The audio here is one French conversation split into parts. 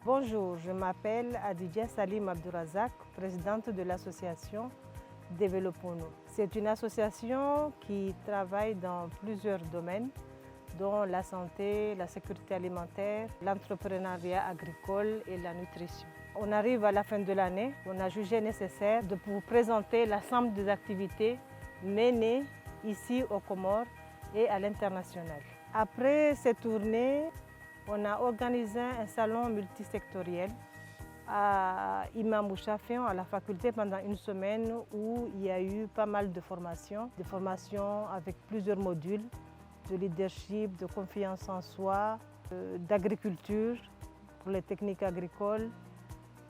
Bonjour, je m'appelle Adidja Salim Abdourazak, présidente de l'association Développons-nous. C'est une association qui travaille dans plusieurs domaines, dont la santé, la sécurité alimentaire, l'entrepreneuriat agricole et la nutrition. On arrive à la fin de l'année, on a jugé nécessaire de vous présenter l'ensemble des activités menées ici aux Comores et à l'international. Après cette tournée, on a organisé un salon multisectoriel à Imam Chafian, à la faculté, pendant une semaine où il y a eu pas mal de formations, des formations avec plusieurs modules, de leadership, de confiance en soi, d'agriculture, pour les techniques agricoles,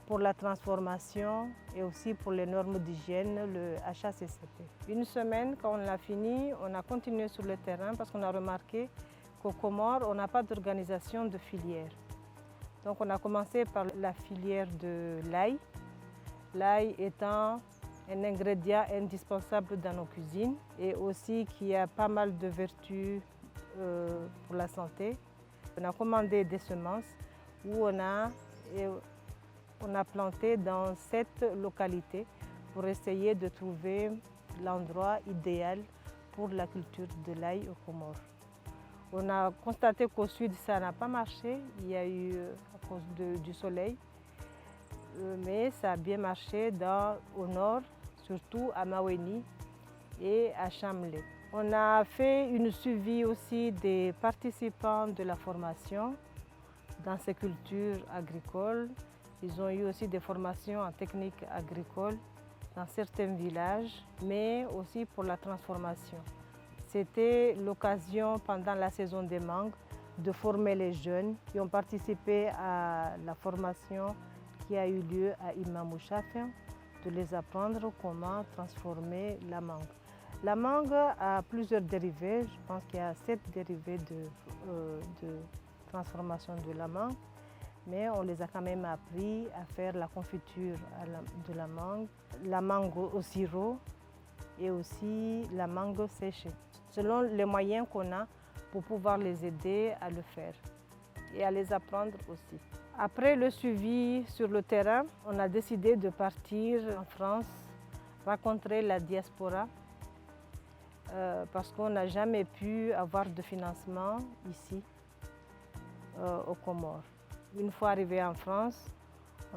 pour la transformation et aussi pour les normes d'hygiène, le HACCP. Une semaine, quand on l'a fini, on a continué sur le terrain parce qu'on a remarqué qu'aux Comores, on n'a pas d'organisation de filière. Donc on a commencé par la filière de l'ail, l'ail étant un ingrédient indispensable dans nos cuisines et aussi qui a pas mal de vertus pour la santé. On a commandé des semences où on a planté dans 7 localités pour essayer de trouver l'endroit idéal pour la culture de l'ail aux Comores. On a constaté qu'au sud, ça n'a pas marché, il y a eu à cause du soleil, mais ça a bien marché au nord, surtout à Maweni et à Chamlé. On a fait une suivi aussi des participants de la formation dans ces cultures agricoles. Ils ont eu aussi des formations en technique agricole dans certains villages, mais aussi pour la transformation. C'était l'occasion pendant la saison des mangues de former les jeunes qui ont participé à la formation qui a eu lieu à Imam Chafian, de les apprendre comment transformer la mangue. La mangue a plusieurs dérivés, je pense qu'il y a 7 dérivés de transformation de la mangue, mais on les a quand même appris à faire la confiture de la mangue au sirop et aussi la mangue séchée, selon les moyens qu'on a pour pouvoir les aider à le faire et à les apprendre aussi. Après le suivi sur le terrain, on a décidé de partir en France, rencontrer la diaspora, parce qu'on n'a jamais pu avoir de financement ici, aux Comores. Une fois arrivé en France,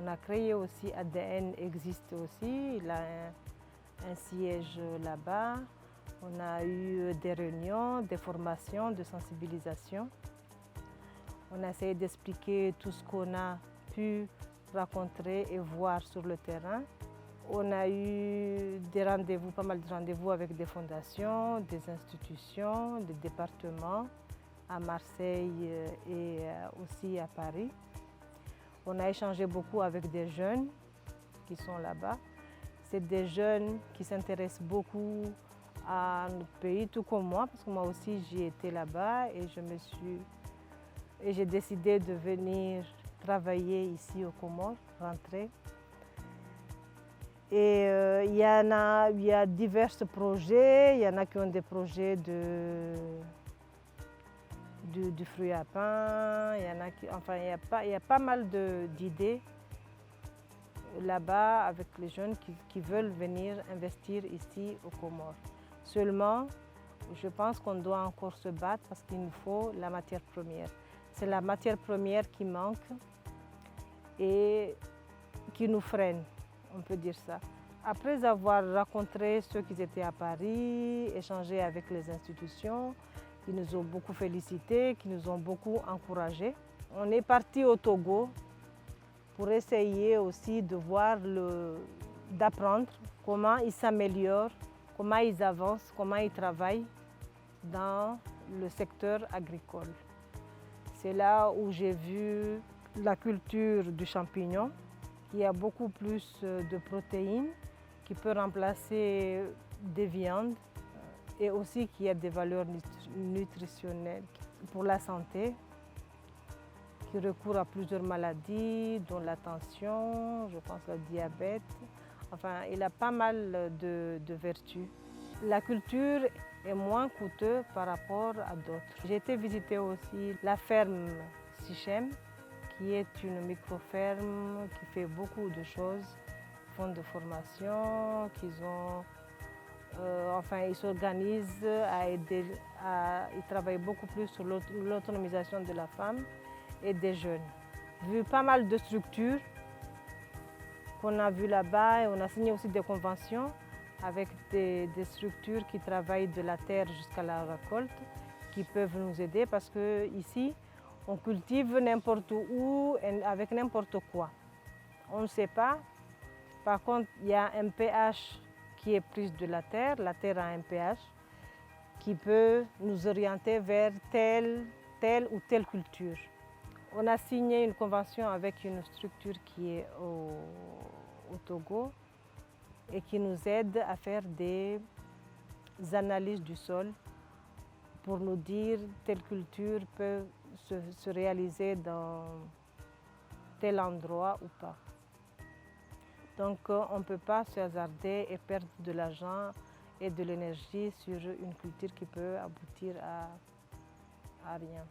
on a créé aussi ADN existe aussi, il a un siège là-bas. On a eu des réunions, des formations, de sensibilisation. On a essayé d'expliquer tout ce qu'on a pu rencontrer et voir sur le terrain. On a eu des rendez-vous, pas mal de rendez-vous avec des fondations, des institutions, des départements à Marseille et aussi à Paris. On a échangé beaucoup avec des jeunes qui sont là-bas. C'est des jeunes qui s'intéressent beaucoup à notre pays, tout comme moi, parce que moi aussi j'y étais là-bas et j'ai décidé de venir travailler ici aux Comores, rentrer. Et il y a divers projets, il y en a qui ont des projets du fruit à pain, il y a pas mal d'idées là-bas avec les jeunes qui veulent venir investir ici aux Comores. Seulement, je pense qu'on doit encore se battre parce qu'il nous faut la matière première. C'est la matière première qui manque et qui nous freine, on peut dire ça. Après avoir rencontré ceux qui étaient à Paris, échangé avec les institutions, qui nous ont beaucoup félicités, qui nous ont beaucoup encouragés, on est parti au Togo pour essayer aussi de voir, d'apprendre comment ils s'améliorent, comment ils avancent, comment ils travaillent dans le secteur agricole. C'est là où j'ai vu la culture du champignon, qui a beaucoup plus de protéines, qui peut remplacer des viandes et aussi qui a des valeurs nutritionnelles pour la santé, qui recourt à plusieurs maladies, dont la tension, je pense le diabète. Enfin, il a pas mal de vertus. La culture est moins coûteuse par rapport à d'autres. J'ai été visiter aussi la ferme Sichem, qui est une micro-ferme qui fait beaucoup de choses, font de formation, ils s'organisent ils travaillent beaucoup plus sur l'autonomisation de la femme et des jeunes. Vu pas mal de structures qu'on a vues là-bas, et on a signé aussi des conventions avec des structures qui travaillent de la terre jusqu'à la récolte, qui peuvent nous aider parce qu'ici, on cultive n'importe où, avec n'importe quoi. On ne sait pas. Par contre, il y a un pH qui est prise de la terre a un pH qui peut nous orienter vers telle ou telle culture. On a signé une convention avec une structure qui est au Togo et qui nous aide à faire des analyses du sol pour nous dire telle culture peut se réaliser dans tel endroit ou pas. Donc on ne peut pas se hasarder et perdre de l'argent et de l'énergie sur une culture qui peut aboutir à rien.